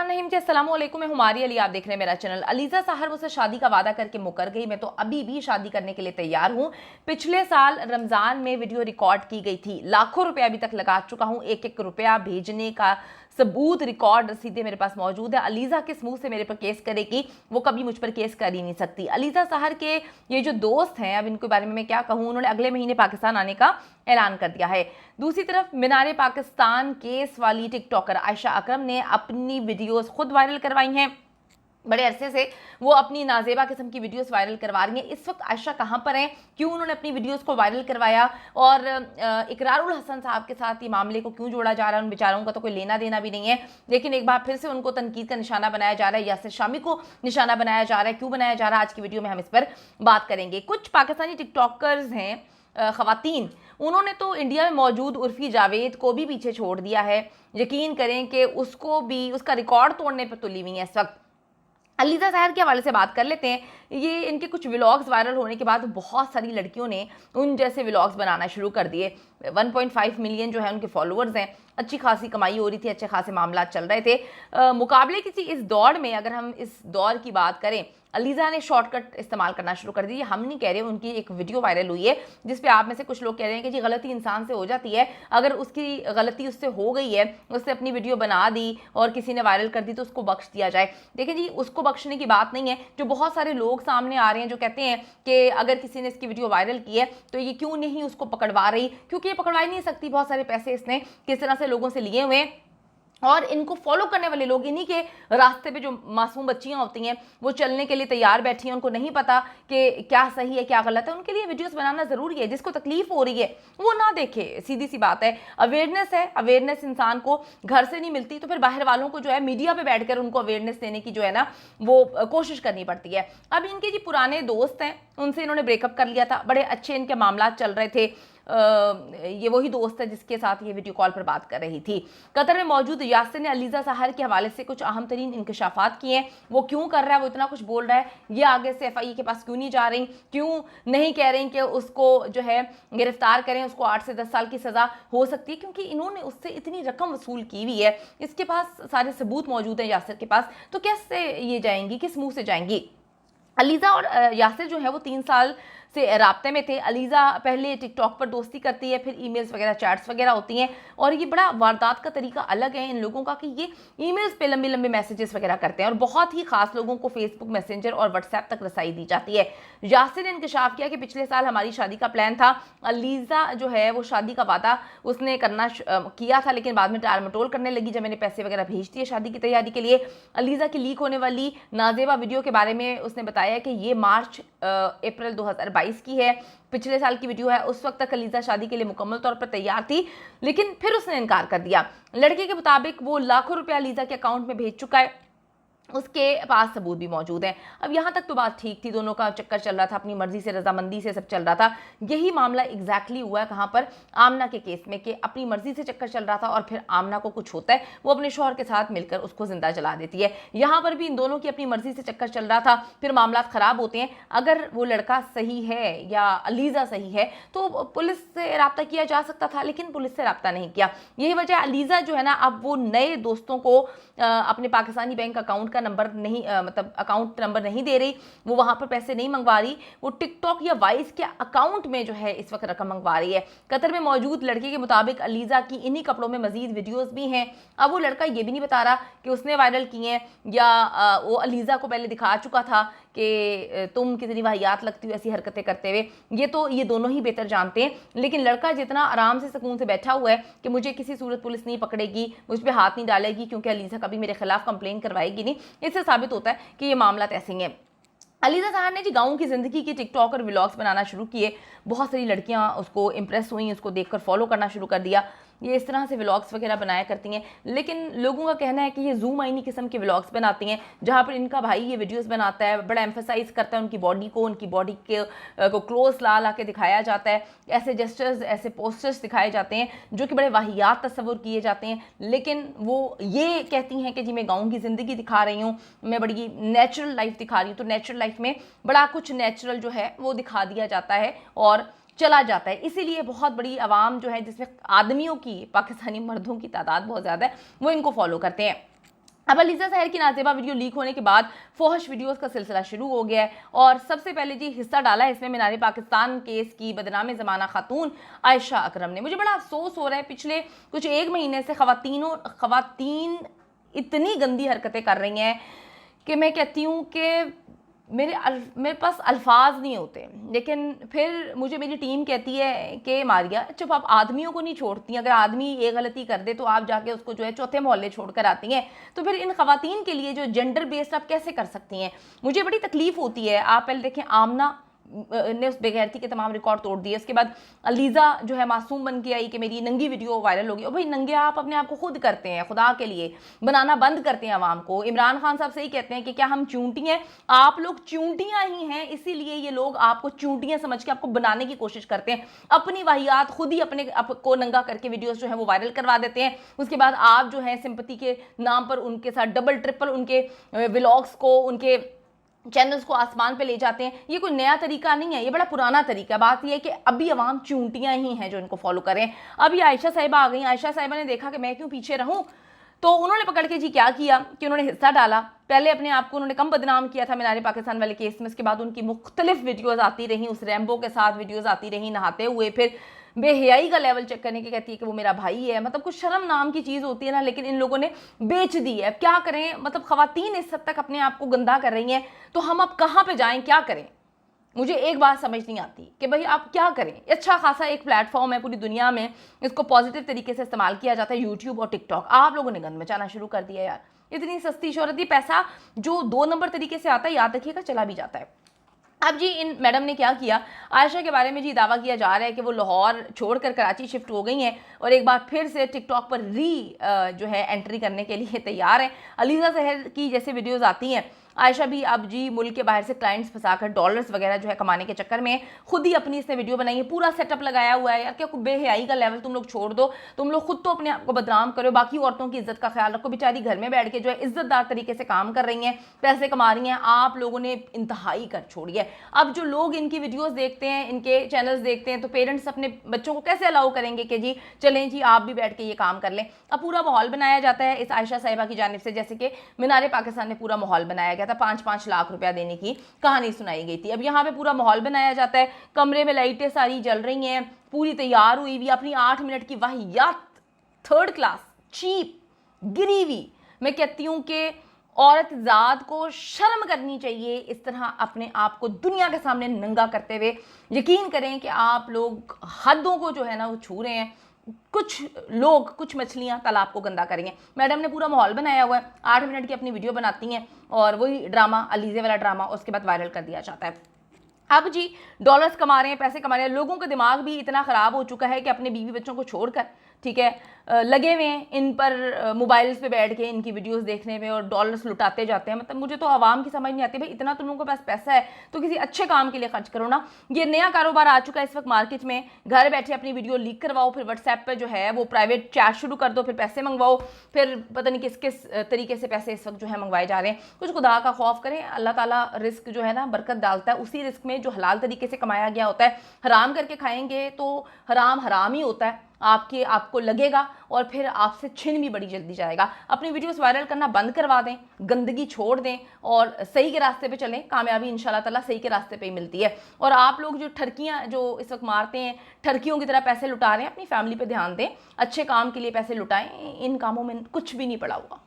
बिस्मिल्लाहिर्रहमानिर्रहीम जी, अस्सलाम वालेकुम। मैं हुमारी अली, आप देख रहे हैं मेरा चैनल। अलीज़ा सहर मुझसे शादी का वादा करके मुकर गई। मैं तो अभी भी शादी करने के लिए तैयार हूँ। पिछले साल रमज़ान में वीडियो रिकॉर्ड की गई थी। लाखों रुपए अभी तक लगा चुका हूँ। एक एक रुपया भेजने का सबूत, रिकॉर्ड, रसीदें मेरे पास मौजूद है। अलीज़ा किस मुंह से मेरे पर केस करेगी? वो कभी मुझ पर केस कर ही नहीं सकती। अलीज़ा सहर के ये जो दोस्त हैं, अब इनके बारे में मैं क्या कहूँ, उन्होंने अगले महीने पाकिस्तान आने का ऐलान कर दिया है। दूसरी तरफ मीनारे पाकिस्तान केस वाली टिकटॉकर आयशा अकरम ने अपनी वीडियोस खुद वायरल करवाई हैं। बड़े अरसे से वो अपनी नाजेबा किस्म की वीडियोस वायरल करवा रही हैं। इस वक्त आयशा कहाँ पर हैं, क्यों उन्होंने अपनी वीडियोस को वायरल करवाया, और इकरारुल हसन साहब के साथ ये मामले को क्यों जोड़ा जा रहा है? उन बेचारों का तो कोई लेना देना भी नहीं है, लेकिन एक बार फिर से उनको तनकीद का निशाना बनाया जा रहा है। यासिर शामी को निशाना बनाया जा रहा है। क्यों बनाया जा रहा है? आज की वीडियो में हम इस पर बात करेंगे। कुछ पाकिस्तानी टिकटॉकर्स हैं, खवातीन, उन्होंने तो इंडिया में मौजूद उर्फी जावेद को भी पीछे छोड़ दिया है। यकीन करें कि उसको भी उसका रिकॉर्ड तोड़ने पर तुली हुई है इस वक्त। अलीज़ा सहर के हवाले से बात कर लेते हैं। ये इनके कुछ व्लॉग्स वायरल होने के बाद बहुत सारी लड़कियों ने उन जैसे व्लॉग्स बनाना शुरू कर दिए। 1.5 मिलियन जो है उनके फॉलोअर्स हैं। अच्छी खासी कमाई हो रही थी, अच्छे खासे मामला चल रहे थे। मुकाबले किसी इस दौड़ में, अगर हम इस दौर की बात करें, अलीज़ा ने शॉर्टकट इस्तेमाल करना शुरू कर दी। हम नहीं कह रहे, उनकी एक वीडियो वायरल हुई है जिसपे आप में से कुछ लोग कह रहे हैं कि जी गलती इंसान से हो जाती है, अगर उसकी गलती उससे हो गई है, उससे अपनी वीडियो बना दी और किसी ने वायरल कर दी तो उसको बख्श दिया जाए। देखिए जी, उसको बख्शने की बात नहीं है। जो बहुत सारे लोग सामने आ रहे हैं जो कहते हैं कि अगर किसी ने इसकी वीडियो वायरल की है तो ये क्यों नहीं उसको पकड़वा रही, क्योंकि ये पकड़वा ही नहीं सकती। बहुत सारे पैसे इसने किस तरह से लोगों से लिए हुए हैं, और इनको फॉलो करने वाले लोग, इन्हीं के रास्ते पे जो मासूम बच्चियां होती हैं वो चलने के लिए तैयार बैठी हैं। उनको नहीं पता कि क्या सही है क्या गलत है। उनके लिए वीडियोस बनाना ज़रूरी है। जिसको तकलीफ हो रही है वो ना देखे, सीधी सी बात है। अवेयरनेस है, अवेयरनेस इंसान को घर से नहीं मिलती तो फिर बाहर वालों को जो है मीडिया पर बैठकर उनको अवेयरनेस देने की जो है ना वो कोशिश करनी पड़ती है। अब इनके जी पुराने दोस्त हैं, उनसे इन्होंने ब्रेकअप कर लिया था। बड़े अच्छे इनके मामला चल रहे थे। ये वही दोस्त है जिसके साथ ये वीडियो कॉल पर बात कर रही थी। कतर में मौजूद यासिर ने अलीज़ा सहर के हवाले से कुछ अहम तरीन इंकशाफात किए हैं। वो क्यों कर रहा है, वो इतना कुछ बोल रहा है, ये आगे से FIA के पास क्यों नहीं जा रही, क्यों नहीं कह रही कि उसको जो है गिरफ्तार करें, उसको 8 से 10 साल की सज़ा हो सकती है, क्योंकि इन्होंने उससे इतनी रकम वसूल की हुई है। इसके पास सारे सबूत मौजूद हैं यासिर के पास, तो कैसे ये जाएंगी, किस मुँह से जाएंगी? अलीज़ा और यासिर जो है वो 3 साल से राब्ते में थे। अलीज़ा पहले टिकटॉक पर दोस्ती करती है, फिर ईमेल्स वगैरह, चैट्स वगैरह होती हैं, और ये बड़ा वारदात का तरीका अलग है इन लोगों का कि ये ईमेल्स पे लंबे लंबे मैसेजेस वगैरह करते हैं, और बहुत ही खास लोगों को फेसबुक मैसेंजर और व्हाट्सएप तक रसाई दी जाती है। यासिर ने इंकशाफ किया कि पिछले साल हमारी शादी का प्लान था। अलीज़ा जो है वो शादी का वादा उसने करना किया था, लेकिन बाद में टाल मटोल करने लगी जब मैंने पैसे वगैरह भेज दिए शादी की तैयारी के लिए। अलीज़ा की लीक होने वाली नाजेबा वीडियो के बारे में उसने बताया कि ये मार्च अप्रैल 2022 की है, पिछले साल की वीडियो है। उस वक्त तक अलीज़ा शादी के लिए मुकम्मल तौर पर तैयार थी, लेकिन फिर उसने इनकार कर दिया। लड़के के मुताबिक वो लाखों रुपया अलीज़ा के अकाउंट में भेज चुका है, उसके पास सबूत भी मौजूद हैं। अब यहाँ तक तो बात ठीक थी, दोनों का चक्कर चल रहा था, अपनी मर्जी से, रजामंदी से सब चल रहा था। यही मामला एग्जैक्टली हुआ है कहाँ पर, आमना के केस में, कि अपनी मर्जी से चक्कर चल रहा था और फिर आमना को कुछ होता है, वो अपने शौहर के साथ मिलकर उसको जिंदा जला देती है। यहाँ पर भी इन दोनों की अपनी मर्जी से चक्कर चल रहा था, फिर मामला खराब होते हैं। अगर वो लड़का सही है या अलीज़ा सही है तो पुलिस से रब्ता किया जा सकता था, लेकिन पुलिस से रब्ता नहीं किया। यही वजह, अलीज़ा जो है ना अब वो नए दोस्तों को अपने पाकिस्तानी बैंक अकाउंट का नंबर नहीं, मतलब अकाउंट नंबर नहीं दे रही, वो वहां पर पैसे नहीं मंगवा रही, वो टिकटॉक या वाइस के अकाउंट में जो है इस वक्त रकम मंगवा रही है। कतर में मौजूद लड़के के मुताबिक अलीज़ा की इन्हीं कपड़ों में मजीद वीडियोस भी हैं। अब वो लड़का ये भी नहीं बता रहा कि उसने वायरल किए हैं या वो अलीज़ा को पहले दिखा चुका था कि तुम कितनी वाहियात लगती हो ऐसी हरकतें करते हुए। ये दोनों ही बेहतर जानते हैं, लेकिन लड़का जितना आराम से सुकून से बैठा हुआ है कि मुझे किसी सूरत पुलिस नहीं पकड़ेगी, मुझ पर हाथ नहीं डालेगी, क्योंकि अलीज़ा कभी मेरे खिलाफ कंप्लेन करवाएगी नहीं, इससे साबित होता है कि ये मामला ऐसे ही है। अलीज़ा सहर ने जी गाँव की ज़िंदगी के टिकटॉक और व्लॉग्स बनाना शुरू किए। बहुत सारी लड़कियां उसको इम्प्रेस हुई, उसको देखकर फॉलो करना शुरू कर दिया। ये इस तरह से व्लॉग्स वगैरह बनाया करती हैं, लेकिन लोगों का कहना है कि ये जूम आईनी किस्म के व्लॉग्स बनाती हैं, जहाँ पर इनका भाई ये वीडियोस बनाता है, बड़ा एम्फेसाइज करता है उनकी बॉडी को, उनकी बॉडी को क्लोज ला ला के दिखाया जाता है, ऐसे जेस्चर्स, ऐसे पोस्टर्स दिखाए जाते हैं जो कि बड़े वाहियात तस्वुर किए जाते हैं। लेकिन वो ये कहती हैं कि जी मैं गाँव की ज़िंदगी दिखा रही हूँ, मैं बड़ी नेचुरल लाइफ दिखा रही हूँ। तो नेचुरल लाइफ में बड़ा कुछ नेचुरल जो है वो दिखा दिया जाता है और चला जाता है। इसीलिए बहुत बड़ी आवाम जो है, जिसमें आदमियों की, पाकिस्तानी मर्दों की तादाद बहुत ज़्यादा है, वो इनको फॉलो करते हैं। अब अलीज़ा सहर की नाज़ेबा वीडियो लीक होने के बाद फोहश वीडियोस का सिलसिला शुरू हो गया है और सबसे पहले जी हिस्सा डाला है इसमें मीनार पाकिस्तान केस की बदनाम ज़माना खातून आयशा अकरम ने। मुझे बड़ा अफसोस हो रहा है, पिछले कुछ एक महीने से ख़वातीन इतनी गंदी हरकतें कर रही हैं कि मैं कहती हूँ कि मेरे पास अल्फाज नहीं होते। लेकिन फिर मुझे मेरी टीम कहती है कि मारिया चुप, आप आदमियों को नहीं छोड़ती, अगर आदमी ये गलती कर दे तो आप जाके उसको जो है चौथे मोहल्ले छोड़ कर आती हैं, तो फिर इन खवातीन के लिए जो जेंडर बेस्ड आप कैसे कर सकती हैं? मुझे बड़ी तकलीफ होती है। आप पहले देखें, आमना ने उस बेगैरती के तमाम रिकॉर्ड तोड़ दिए। उसके बाद अलीज़ा जो है मासूम बन के आई कि मेरी नंगी वीडियो वायरल होगी। और भाई नंगे आप अपने आप को खुद करते हैं, खुदा के लिए बनाना बंद करते हैं आवाम को। इमरान खान साहब सही कहते हैं कि क्या हम चूंटी हैं? आप लोग चूंटियां ही हैं, इसीलिए ये लोग आपको चूंटियां समझ के आपको बनाने की कोशिश करते हैं। अपनी वाहियात खुद ही अपने आपको नंगा करके वीडियोस जो है वो वायरल करवा देते हैं। उसके बाद आप जो है सिंपैथी के नाम पर उनके साथ डबल ट्रिपल उनके व्लॉग्स को, उनके चैनल्स को आसमान पे ले जाते हैं। ये कोई नया तरीका नहीं है, ये बड़ा पुराना तरीका है। बात ये है कि अभी अवाम चूंटियां ही हैं जो इनको फॉलो करें। अभी आयशा साहिबा आ गई। आयशा साहिबा ने देखा कि मैं क्यों पीछे रहूं, तो उन्होंने पकड़ के जी क्या किया कि उन्होंने हिस्सा डाला। पहले अपने आप को उन्होंने कम बदनाम किया था मीनार पाकिस्तान वाले केस में। उसके बाद उनकी मुख्तलिफ वीडियोज़ आती रहीं, उस रैम्बो के साथ वीडियोज़ आती रहीं नहाते हुए। फिर बेहयाई का लेवल चेक करने की कहती है कि वो मेरा भाई है। मतलब कुछ शर्म नाम की चीज़ होती है ना, लेकिन इन लोगों ने बेच दी है। अब क्या करें, मतलब ख़वातीन इस हद तक अपने आप को गंदा कर रही हैं, तो हम अब कहाँ पे जाएं, क्या करें? मुझे एक बात समझ नहीं आती कि भाई आप क्या करें। अच्छा खासा एक प्लेटफॉर्म है पूरी दुनिया में, इसको पॉजिटिव तरीके से इस्तेमाल किया जाता है, यूट्यूब और टिकटॉक। आप लोगों ने गंद मचाना शुरू कर दिया यार। इतनी सस्ती शोहरत, ये पैसा जो 2 नंबर तरीके से आता है, याद रखिएगा चला भी जाता है। अब जी इन मैडम ने क्या किया, आयशा के बारे में जी दावा किया जा रहा है कि वो लाहौर छोड़कर कराची शिफ्ट हो गई हैं और एक बार फिर से टिकटॉक पर जो है एंट्री करने के लिए तैयार हैं। अलीज़ा सहर की जैसे वीडियोस आती हैं, आयशा भी अब जी मुल्क के बाहर से क्लाइंट्स फंसाकर डॉलर्स वगैरह जो है कमाने के चक्कर में खुद ही अपनी इसने वीडियो बनाई है। पूरा सेटअप लगाया हुआ है। यार क्या बेहयाई का लेवल तुम लोग छोड़ दो, तुम लोग खुद तो अपने आप को बदनाम करो, बाकी औरतों की इज्जत का ख्याल रखो। बेचारी घर में बैठ के जो है इज्जतदार तरीके से काम कर रही हैं, पैसे कमा रही हैं, आप लोगों ने इंतहाई कर छोड़ी है। अब जो लोग इनकी वीडियोस देखते हैं, इनके चैनल्स देखते हैं, तो पेरेंट्स अपने बच्चों को कैसे अलाउ करेंगे कि जी चलें जी आप भी बैठ के ये काम कर लें? अब पूरा माहौल बनाया जाता है इस आयशा साहिबा की जानिब से, जैसे कि मीनार पाकिस्तान में पूरा माहौल बनाया गया था, 5-5 लाख रुपया देने की कहानी सुनाई गई थी। अब यहाँ पे पूरा माहौल बनाया जाता है, कमरे में लाइटें सारी जल रही हैं, पूरी तैयार हुई हुई, अपनी 8 मिनट की वाहियात, थर्ड क्लास, चीप, गिरी हुई। मैं कहती हूँ कि औरत ज़ात को शर्म करनी चाहिए इस तरह अपने आप को दुनिया के सामने नंगा करते हुए। यकीन करें कि आप लोग हदों को जो है ना वो छू रहे हैं। कुछ लोग, कुछ मछलियां तालाब को गंदा करेंगे। मैडम ने पूरा माहौल बनाया हुआ है, 8 मिनट की अपनी वीडियो बनाती हैं और वही ड्रामा, अलीज़े वाला ड्रामा, उसके बाद वायरल कर दिया जाता है। अब जी डॉलर्स कमा रहे हैं, पैसे कमा रहे हैं। लोगों का दिमाग भी इतना ख़राब हो चुका है कि अपने बीवी बच्चों को छोड़कर, ठीक है, लगे हुए हैं इन पर मोबाइल्स पे बैठ के इनकी वीडियोस देखने में और डॉलर्स लुटाते जाते हैं। मतलब मुझे तो आवाम की समझ नहीं आती, भाई इतना तुम लोगों के पास पैसा है तो किसी अच्छे काम के लिए खर्च करो ना। ये नया कारोबार आ चुका है इस वक्त मार्केट में, घर बैठे अपनी वीडियो लीक करवाओ, फिर व्हाट्सएप पर जो है वो प्राइवेट चैट शुरू कर दो, फिर पैसे मंगवाओ, फिर पता नहीं किस किस तरीके से पैसे इस वक्त जो है मंगवाए जा रहे हैं। कुछ खुदा का खौफ करें। अल्लाह ताला रिस्क जो है ना बरकत डालता है उसी रिस्क में जो हलाल तरीके से कमाया गया होता है। हराम करके खाएंगे तो हराम हराम ही होता है, आपको लगेगा और फिर आपसे छिन भी बड़ी जल्दी जाएगा। अपनी वीडियोस वायरल करना बंद करवा दें, गंदगी छोड़ दें और सही के रास्ते पे चलें। कामयाबी इंशाल्लाह ताला सही के रास्ते पे ही मिलती है। और आप लोग जो ठरकियाँ जो इस वक्त मारते हैं, ठरकियों की तरह पैसे लुटा रहे हैं, अपनी फैमिली पे ध्यान दें, अच्छे काम के लिए पैसे लुटाएं। इन कामों में कुछ भी नहीं पड़ा हुआ।